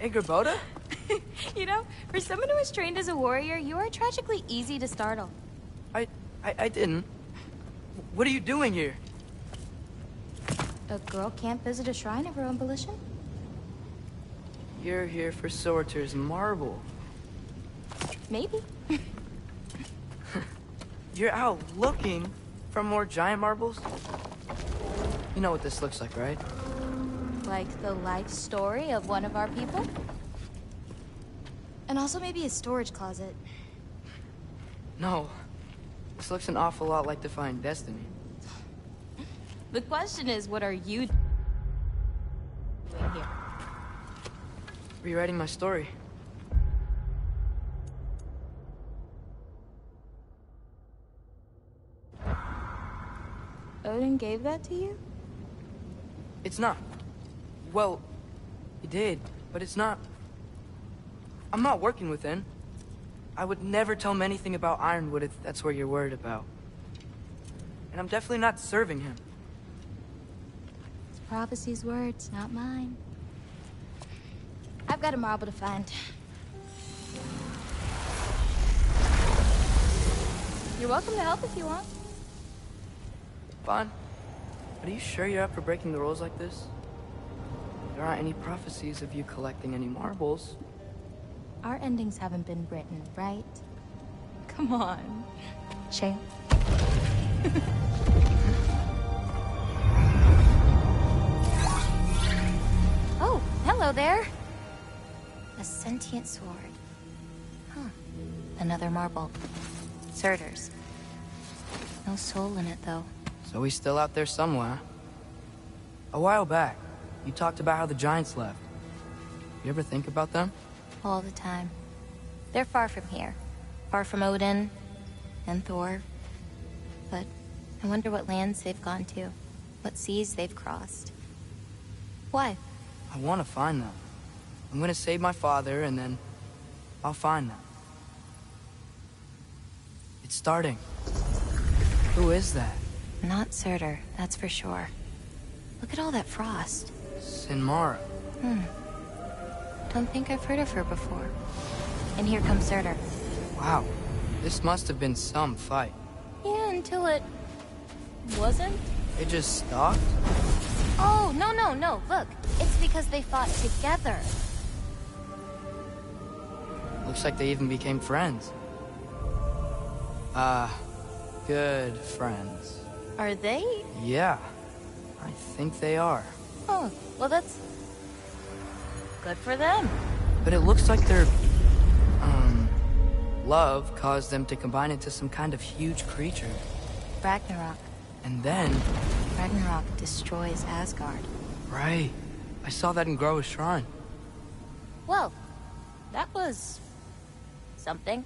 Hey, Gerboda? You know, for someone who was trained as a warrior, you are tragically easy to startle. I didn't. What are you doing here? A girl can't visit a shrine of her own volition? You're here for Sorter's marble. Maybe. You're out looking for more giant marbles? You know what this looks like, right? Like the life story of one of our people? And also maybe a storage closet. No. This looks an awful lot like Defying Destiny. The question is, what are you doing here? Rewriting my story. Odin gave that to you? It's not. Well, he did, but it's not. I'm not working with him. I would never tell him anything about Ironwood if that's what you're worried about. And I'm definitely not serving him. It's prophecy's words, not mine. I've got a marble to find. You're welcome to help if you want. Fine. But are you sure you're up for breaking the rules like this? There aren't any prophecies of you collecting any marbles. Our endings haven't been written, right? Come on. Shame. Oh, hello there. A sentient sword. Huh. Another marble. Surtur's. No soul in it, though. So he's still out there somewhere. A while back, you talked about how the giants left. You ever think about them? All the time. They're far from here. Far from Odin and Thor. But I wonder what lands they've gone to. What seas they've crossed. Why? I want to find them. I'm gonna save my father, and then I'll find them. It's starting. Who is that? Not Surtur, that's for sure. Look at all that frost. Sinmara. Don't think I've heard of her before. And here comes Surtur. Wow. This must have been some fight. Yeah, until it... wasn't? They just stopped? Oh, no. Look, it's because they fought together. Looks like they even became friends. Good friends. Are they? Yeah, I think they are. Oh, well that's... good for them. But it looks like their, love caused them to combine into some kind of huge creature. Ragnarok. And then... Ragnarok destroys Asgard. Right. I saw that in Groa's shrine. Well, that was... something.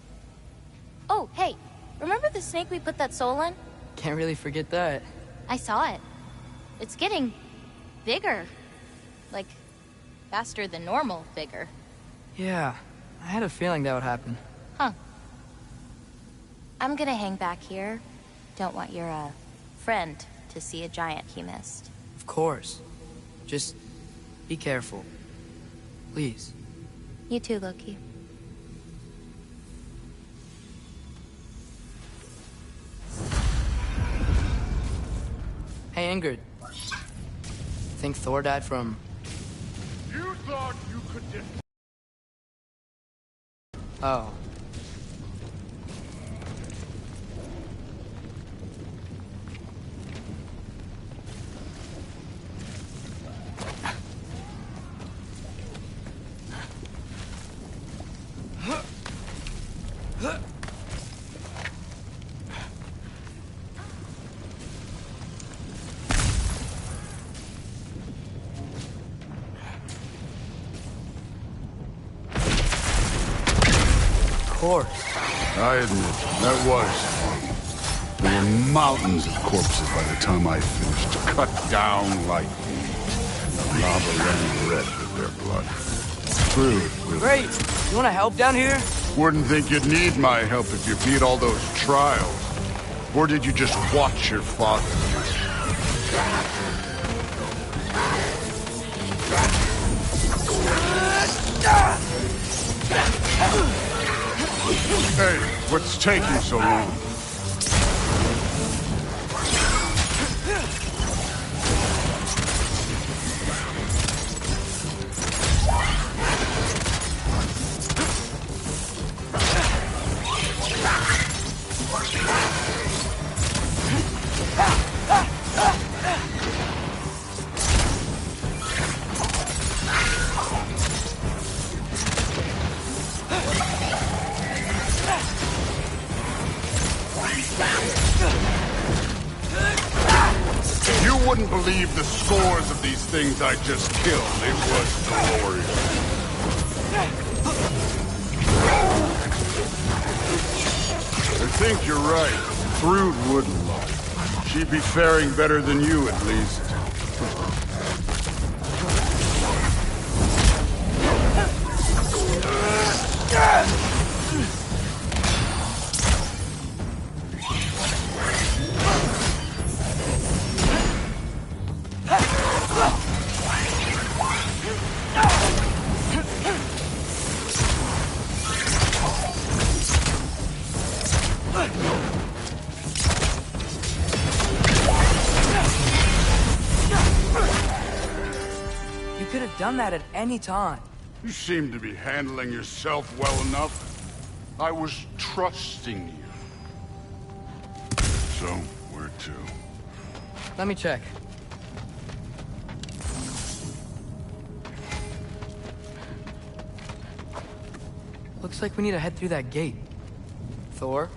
Oh, hey, remember the snake we put that soul in? Can't really forget that. I saw it. It's getting... bigger. Like, faster than normal bigger. Yeah, I had a feeling that would happen. Huh. I'm gonna hang back here. Don't want your, friend to see a giant he missed. Of course. Just be careful. Please. You too, Loki. Hey, Ingrid. Think Thor died from... You thought you could just... Oh. Of course. I admit, that was fun. There were mountains of corpses by the time I finished, cut down like the lava ran red with their blood. True. Great! You wanna help down here? Wouldn't think you'd need my help if you beat all those trials. Or did you just watch your father? Hey, what's taking so long? You wouldn't believe the scores of these things I just killed. It was glorious. I think you're right. Thrud wouldn't lie. She'd be faring better than you, at least. You could have done that at any time. You seem to be handling yourself well enough. I was trusting you. So, where to? Let me check. Looks like we need to head through that gate. Thor?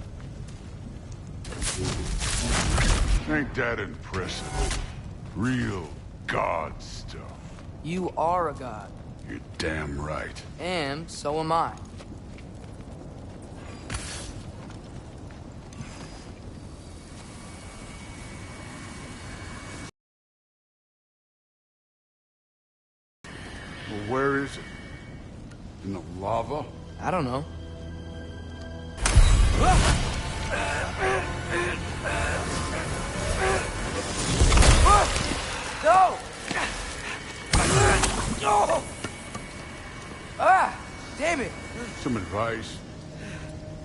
Ain't that impressive? Real god stuff. You are a god. You're damn right. And so am I. Well, where is it? In the lava? I don't know. No! No! Ah! Damn it! Some advice.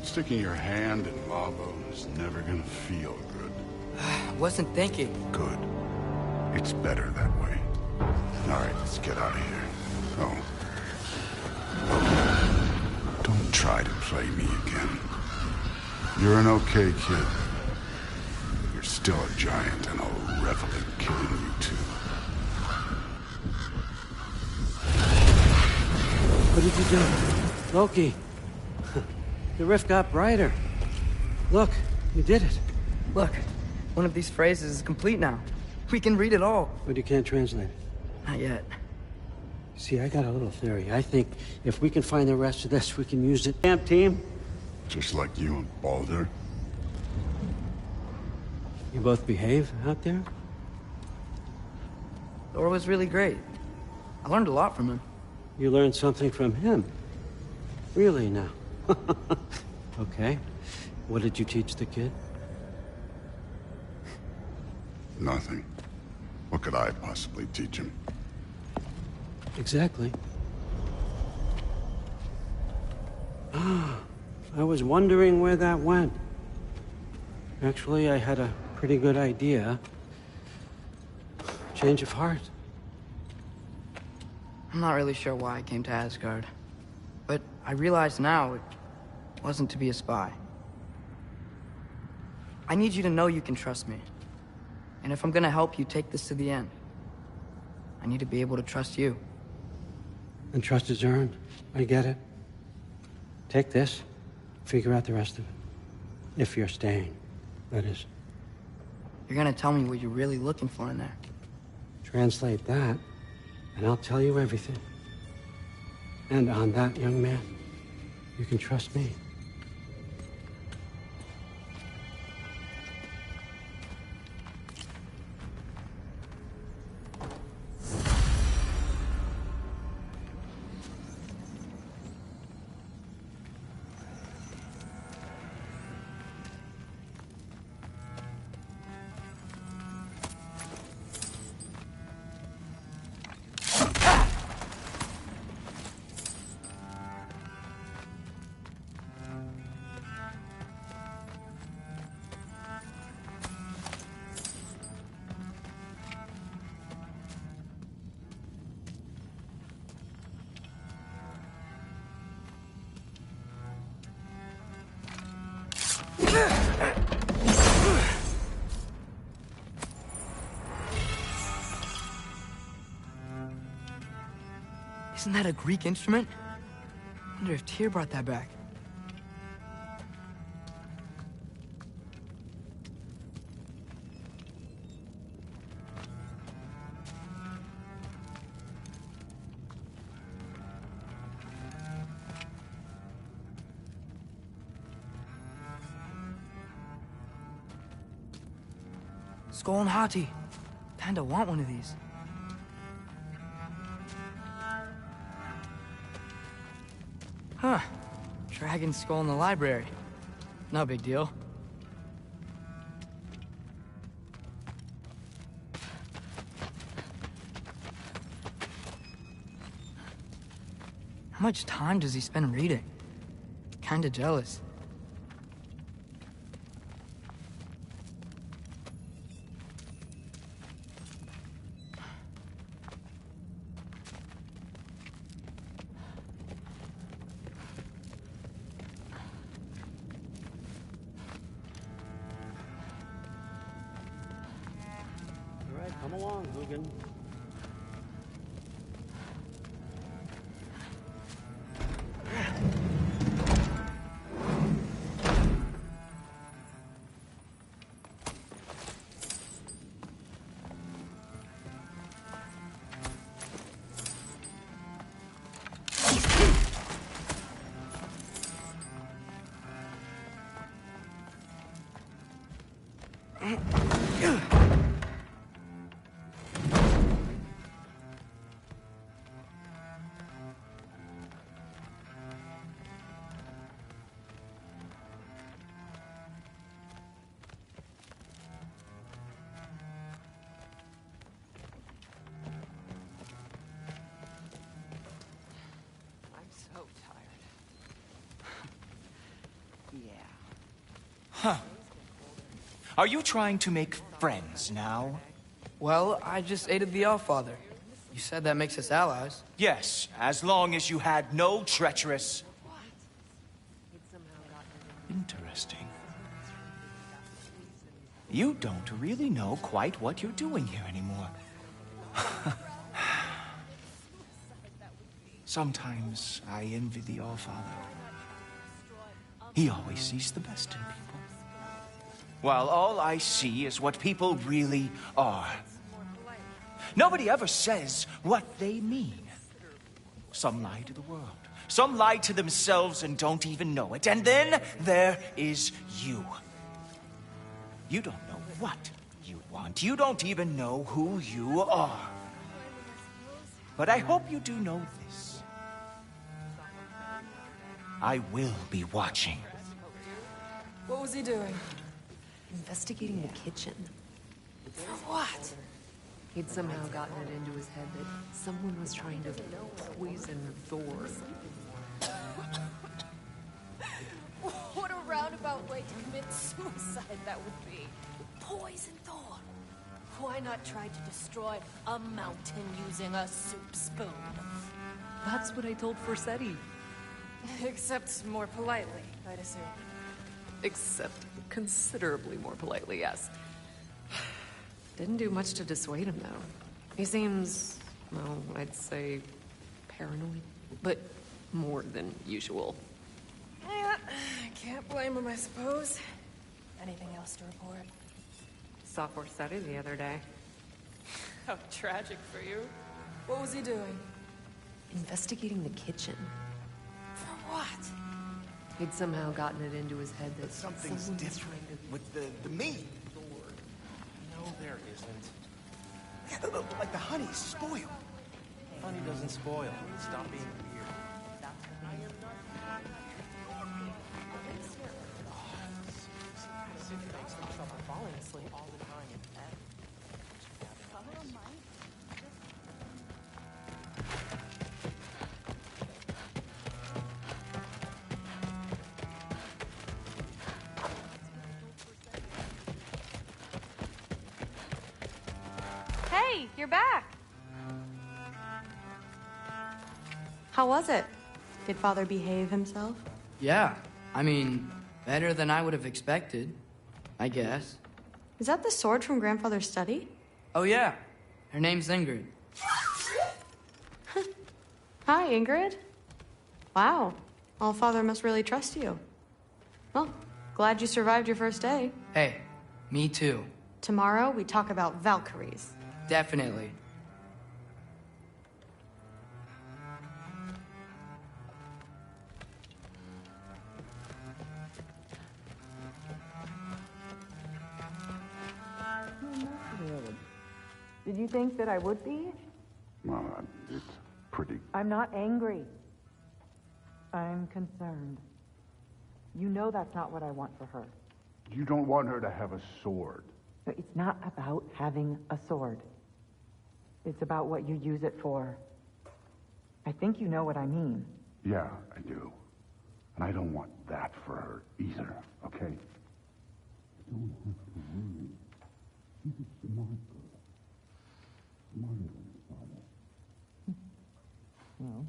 Sticking your hand in lava is never gonna feel good. Wasn't thinking. Good. It's better that way. Alright, let's get out of here. Oh. Don't try to play me again. You're an okay kid. But you're still a giant, and I'll revel in killing you too. What did you do? Loki. The rift got brighter. Look, you did it. Look, one of these phrases is complete now. We can read it all. But you can't translate it. Not yet. See, I got a little theory. I think if we can find the rest of this, we can use it. Damn team. Just like you and Baldur. You both behave out there? Thor was really great. I learned a lot from him. You learned something from him. Really now? Okay. What did you teach the kid? Nothing. What could I possibly teach him? Exactly. Ah, I was wondering where that went. Actually, I had a pretty good idea. Change of heart. I'm not really sure why I came to Asgard. But I realize now it wasn't to be a spy. I need you to know you can trust me. And if I'm gonna help you take this to the end, I need to be able to trust you. And trust is earned. I get it. Take this, figure out the rest of it. If you're staying, that is. You're gonna tell me what you're really looking for in there. Translate that, and I'll tell you everything. And on that, young man, you can trust me. Isn't that a Greek instrument? I wonder if Tyr brought that back. Skull and Hati. Kinda want one of these. Huh. Dragon skull in the library. No big deal. How much time does he spend reading? Kinda jealous. All right, come along, Hugin. Huh. Are you trying to make friends now? Well, I just aided the Allfather. You said that makes us allies. Yes, as long as you had no treacherous... Interesting. You don't really know quite what you're doing here anymore. Sometimes I envy the Allfather. He always sees the best in people. While all I see is what people really are. Nobody ever says what they mean. Some lie to the world. Some lie to themselves and don't even know it. And then there is you. You don't know what you want. You don't even know who you are. But I hope you do know this. I will be watching. What was he doing? Investigating the kitchen. For what? He'd somehow gotten it into his head that someone was trying to poison Thor. What a roundabout way to commit suicide that would be. Poison Thor. Why not try to destroy a mountain using a soup spoon? That's what I told Forsetti. Except more politely, I'd assume. Except considerably more politely, yes. Didn't do much to dissuade him, though. He seems, well, I'd say paranoid, but more than usual. Yeah, can't blame him, I suppose. Anything else to report? Saw Forsetti the other day. How tragic for you. What was he doing? Investigating the kitchen. For what? He'd somehow gotten it into his head that Something's someone was different trying to... with the meat. No, there isn't. Yeah, like the honey's spoiled. Honey doesn't spoil. Stop being weird. Makes me trouble falling asleep all the time in bed. Hey, you're back. How was it? Did Father behave himself? Yeah, I mean, better than I would have expected, I guess. Is that the sword from Grandfather's study? Oh yeah, her name's Ingrid. Hi, Ingrid. Wow. Allfather must really trust you. Well, glad you survived your first day. Hey, me too. Tomorrow, we talk about Valkyries. Definitely. Did you think that I would be? Well, it's pretty... I'm not angry. I'm concerned. You know that's not what I want for her. You don't want her to have a sword. No, it's not about having a sword. It's about what you use it for. I think you know what I mean. Yeah, I do. And I don't want that for her either, okay? You don't have to worry. She's a smart girl. Smarter than her father. Well...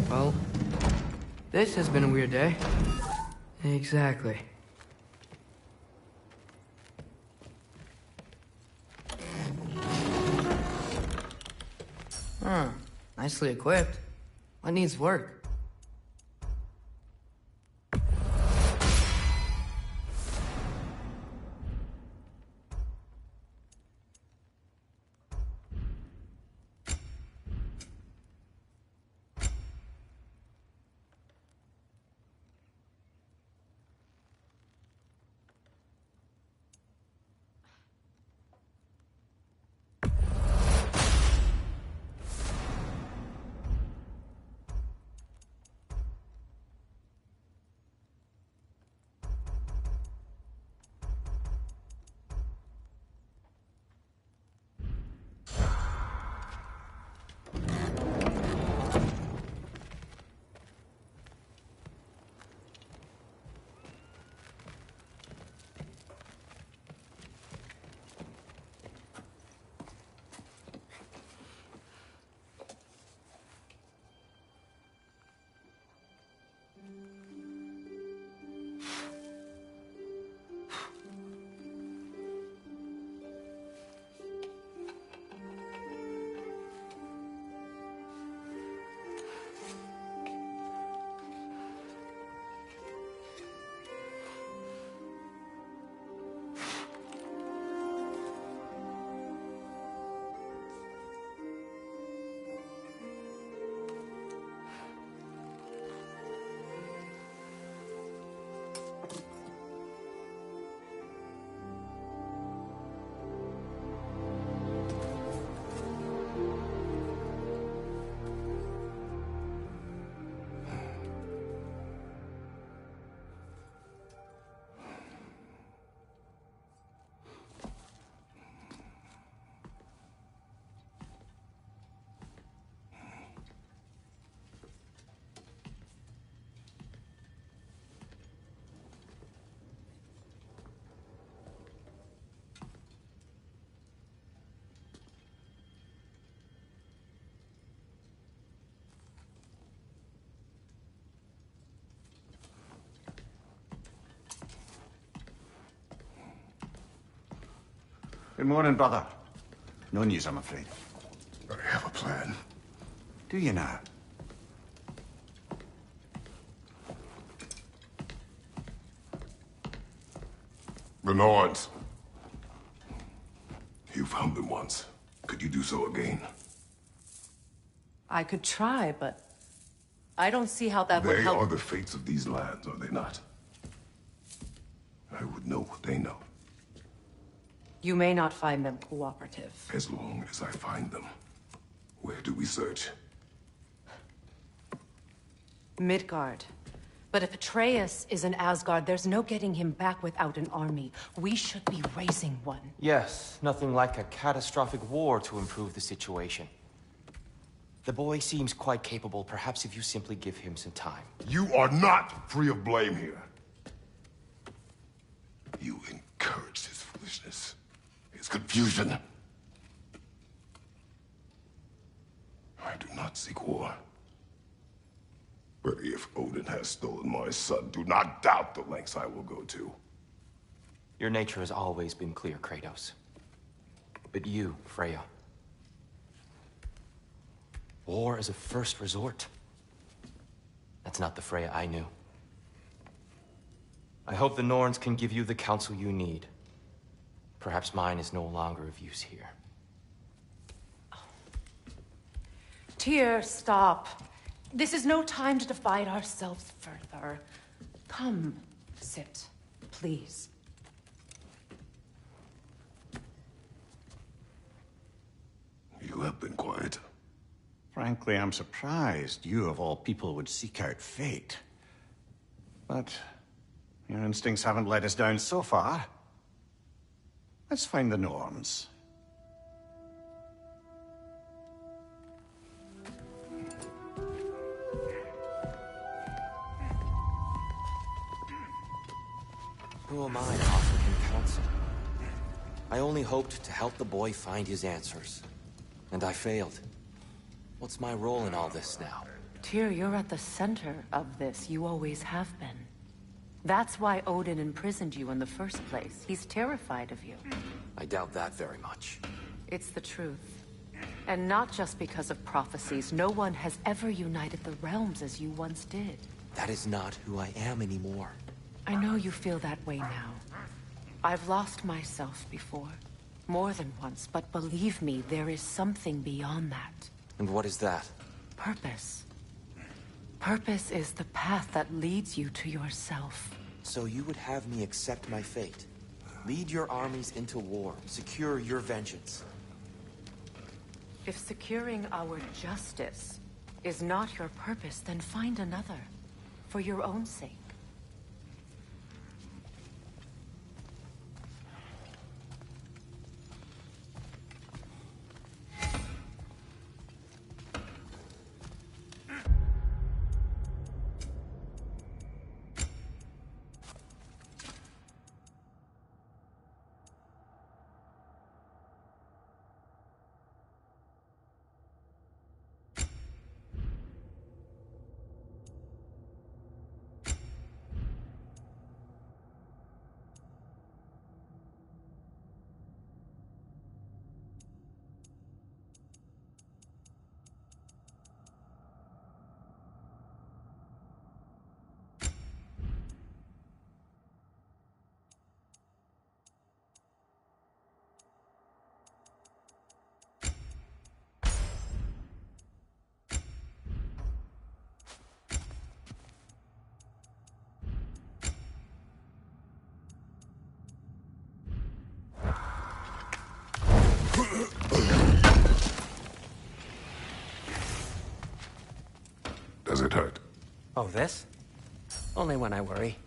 Well, this has been a weird day. Exactly. Huh. Nicely equipped. What needs work? Good morning, brother. No news, I'm afraid. I have a plan. Do you now? The Norns. You found them once. Could you do so again? I could try, but I don't see how that would help. They are the fates of these lands, are they not? I would know what they know. You may not find them cooperative. As long as I find them. Where do we search? Midgard. But if Atreus is in Asgard, there's no getting him back without an army. We should be raising one. Yes, nothing like a catastrophic war to improve the situation. The boy seems quite capable. Perhaps if you simply give him some time. You are not free of blame here. You encouraged his foolishness, his confusion. I do not seek war. But if Odin has stolen my son, do not doubt the lengths I will go to. Your nature has always been clear, Kratos. But you, Freya. War is a first resort. That's not the Freya I knew. I hope the Norns can give you the counsel you need. Perhaps mine is no longer of use here. Tyr, stop. This is no time to divide ourselves further. Come, sit, please. You have been quiet. Frankly, I'm surprised you, of all people, would seek out fate. But your instincts haven't let us down so far. Let's find the Norns. Who am I to offer him counsel? I only hoped to help the boy find his answers. And I failed. What's my role in all this now? Tyr, you're at the center of this. You always have been. That's why Odin imprisoned you in the first place. He's terrified of you. I doubt that very much. It's the truth. And not just because of prophecies. No one has ever united the realms as you once did. That is not who I am anymore. I know you feel that way now. I've lost myself before. More than once, but believe me, there is something beyond that. And what is that? Purpose. Purpose is the path that leads you to yourself. So you would have me accept my fate? Lead your armies into war, secure your vengeance. If securing our justice is not your purpose, then find another. For your own sake. Does it hurt? Oh, this? Only when I worry.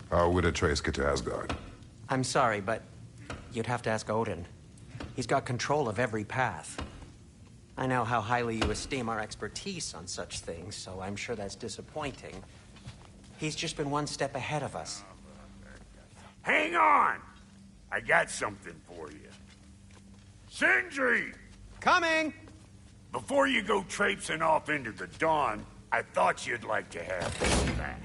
How would Atreus get to Asgard? I'm sorry, but you'd have to ask Odin. He's got control of every path. I know how highly you esteem our expertise on such things, so I'm sure that's disappointing. He's just been one step ahead of us. Hang on! I got something for you. Sindri! Coming! Before you go traipsing off into the dawn, I thought you'd like to have this back.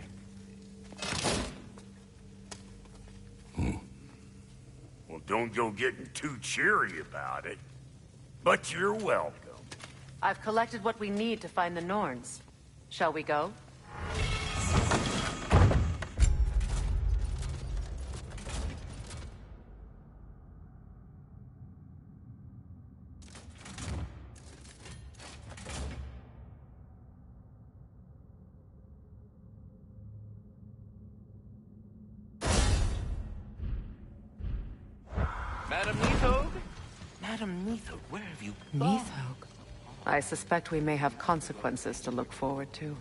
Well, don't go getting too cheery about it. But you're welcome. I've collected what we need to find the Norns. Shall we go? Madam Nithog? Madam Nithog, where have you gone? Nithog. I suspect we may have consequences to look forward to.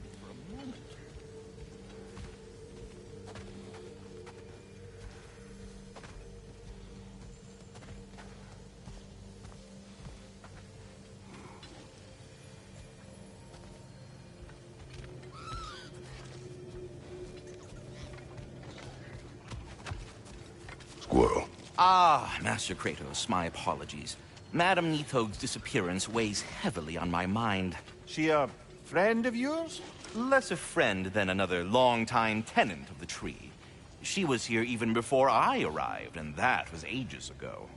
Squirrel. Ah, Master Kratos, my apologies. Madam Nithog's disappearance weighs heavily on my mind. She a friend of yours? Less a friend than another longtime tenant of the tree. She was here even before I arrived, and that was ages ago.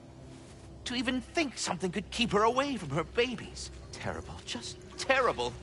To even think something could keep her away from her babies. Terrible, just terrible.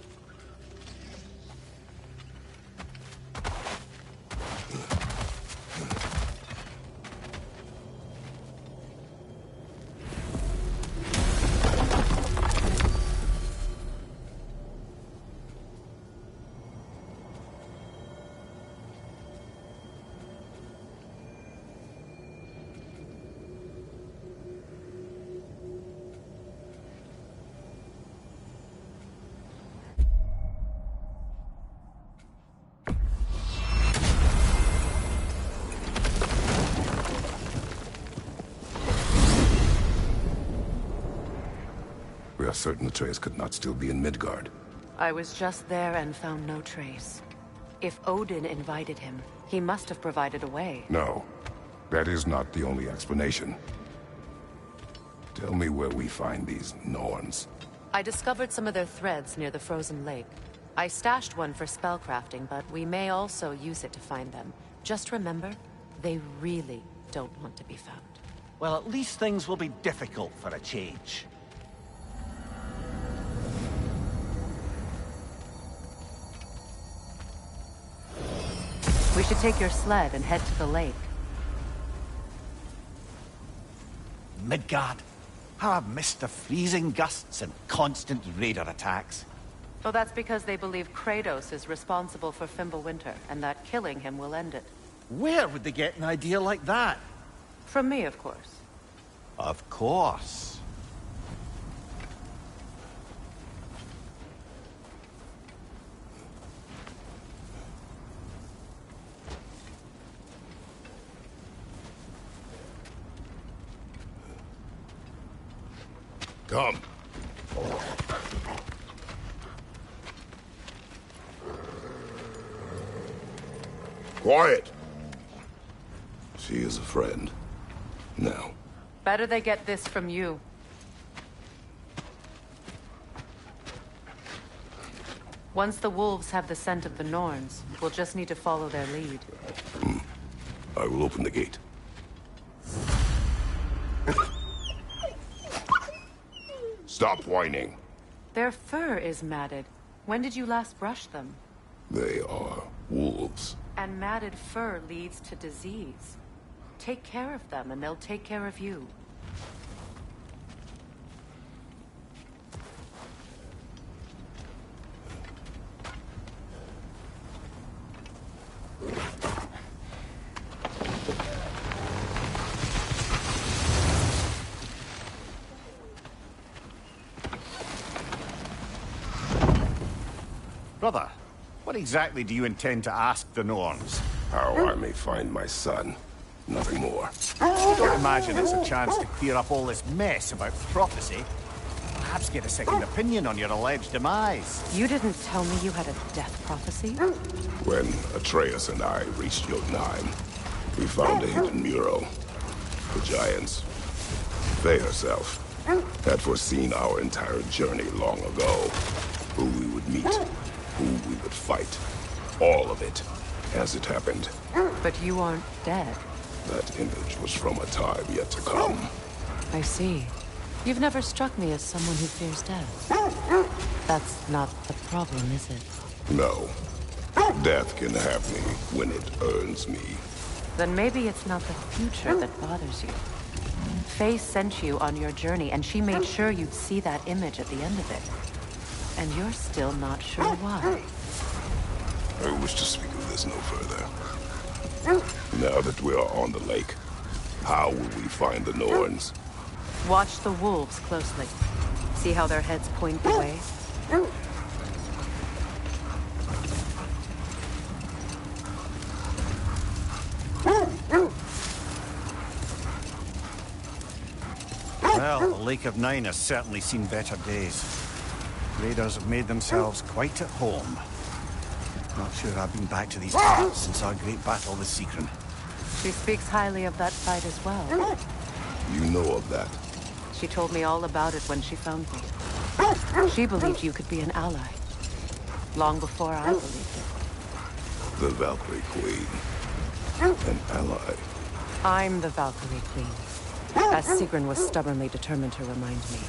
We are certain Atreus could not still be in Midgard. I was just there and found no trace. If Odin invited him, he must have provided a way. No, that is not the only explanation. Tell me where we find these Norns. I discovered some of their threads near the frozen lake. I stashed one for spellcrafting, but we may also use it to find them. Just remember, they really don't want to be found. Well, at least things will be difficult for a change. We should take your sled and head to the lake. Midgard. How I've missed the freezing gusts and constant raider attacks. Oh, that's because they believe Kratos is responsible for Fimbulwinter, and that killing him will end it. Where would they get an idea like that? From me, of course. Of course. Come. Quiet. She is a friend. Now. Better they get this from you. Once the wolves have the scent of the Norns, we'll just need to follow their lead. I will open the gate. Stop whining. Their fur is matted. When did you last brush them? They are wolves. And matted fur leads to disease. Take care of them, and they'll take care of you. Brother, what exactly do you intend to ask the Norns? How I may find my son. Nothing more. I don't imagine it's a chance to clear up all this mess about prophecy. Perhaps get a second opinion on your alleged demise. You didn't tell me you had a death prophecy? When Atreus and I reached Jotunheim, we found a hidden mural. The giants, they herself, had foreseen our entire journey long ago. Who we would meet, who we would fight. All of it, as it happened. But you aren't dead. That image was from a time yet to come. I see. You've never struck me as someone who fears death. That's not the problem, is it? No. Death can have me when it earns me. Then maybe it's not the future that bothers you. Faye sent you on your journey, and she made sure you'd see that image at the end of it. And you're still not sure why. I wish to speak of this no further. Now that we are on the lake, how will we find the Norns? Watch the wolves closely. See how their heads point the way? Well, the Lake of Nine has certainly seen better days. Raiders have made themselves quite at home. Not sure I've been back to these parts since our great battle with Secret. She speaks highly of that fight as well. You know of that? She told me all about it when she found me. She believed you could be an ally. Long before I believed it. The Valkyrie Queen. An ally. I'm the Valkyrie Queen. As Sigrun was stubbornly determined to remind me.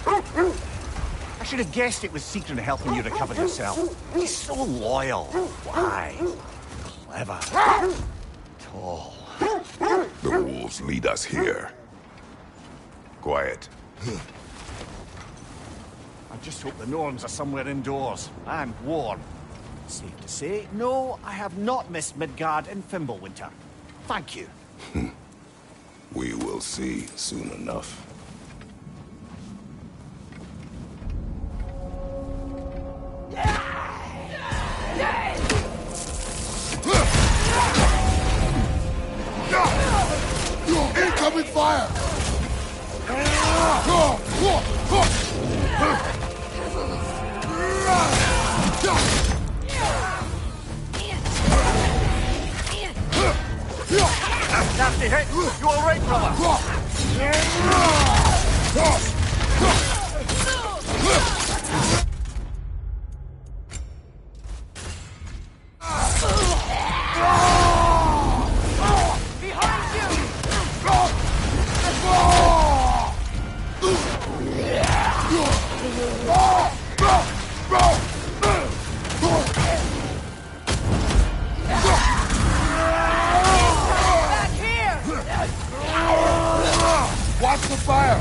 I should have guessed it was Secret helping you recover yourself. He's so loyal, wise, clever, tall. The wolves lead us here. Quiet. I just hope the Norns are somewhere indoors and warm. Safe to say, no, I have not missed Midgard in Fimbulwinter. Thank you. We will see soon enough. Incoming fire! Nasty hit! You all right, brother? Watch the fire!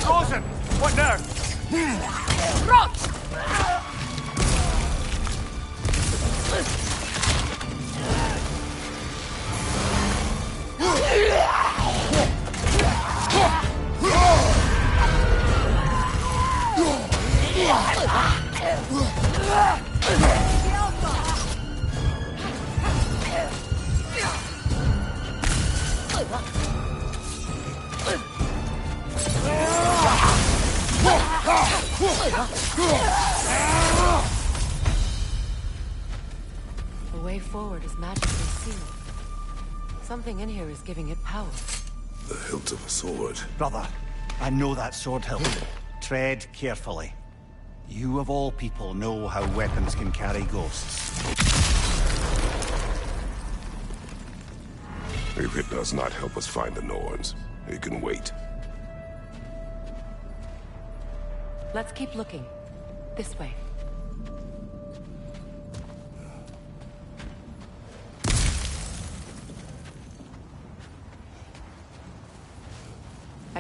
Frozen! What now? The way forward is magically sealed. Something in here is giving it power. The hilt of a sword. Brother, I know that sword hilt. Tread carefully. You of all people know how weapons can carry ghosts. If it does not help us find the Norns, it can wait. Let's keep looking. This way.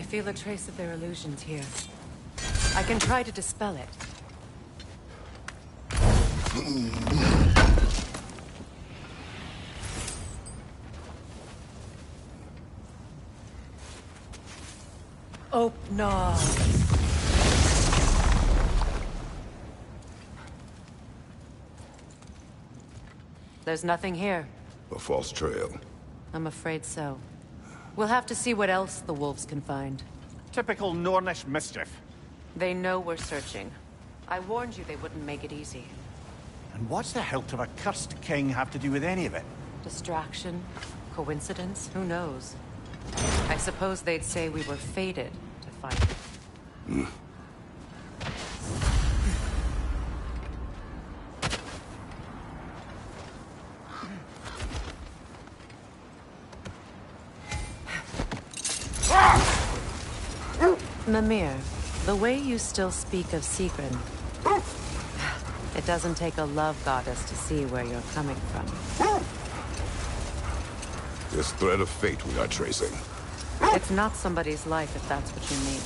I feel a trace of their illusions here. I can try to dispel it. Oh, no. There's nothing here. A false trail. I'm afraid so. We'll have to see what else the wolves can find. Typical Nornish mischief. They know we're searching. I warned you they wouldn't make it easy. And what's the hilt of a cursed king have to do with any of it? Distraction? Coincidence? Who knows? I suppose they'd say we were fated to fight. Mimir, the way you still speak of Sigrun, it doesn't take a love goddess to see where you're coming from. This thread of fate we are tracing. It's not somebody's life, if that's what you mean.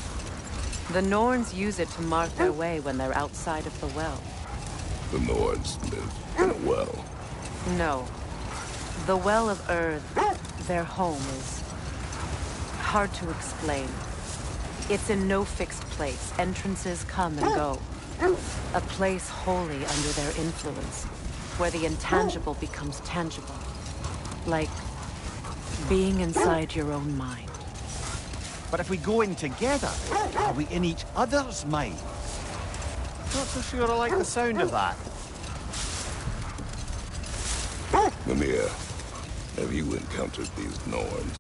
The Norns use it to mark their way when they're outside of the well. The Nords live in a well. No. The Well of Earth, their home, is hard to explain. It's in no fixed place. Entrances come and go. A place wholly under their influence, where the intangible becomes tangible. Like being inside your own mind. But if we go in together, are we in each other's mind? Not so sure I like the sound of that. Mimir, have you encountered these Norns?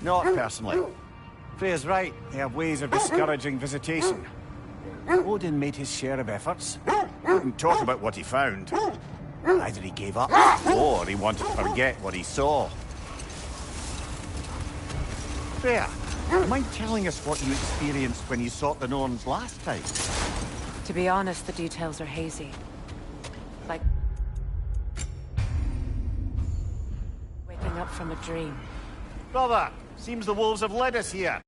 Not personally. Freya's right, they have ways of discouraging visitation. Odin made his share of efforts. Wouldn't talk about what he found. Either he gave up, or he wanted to forget what he saw. Freya, mind telling us what you experienced when you sought the Norns last time? To be honest, the details are hazy. Like waking up from a dream. Brother, seems the wolves have led us here.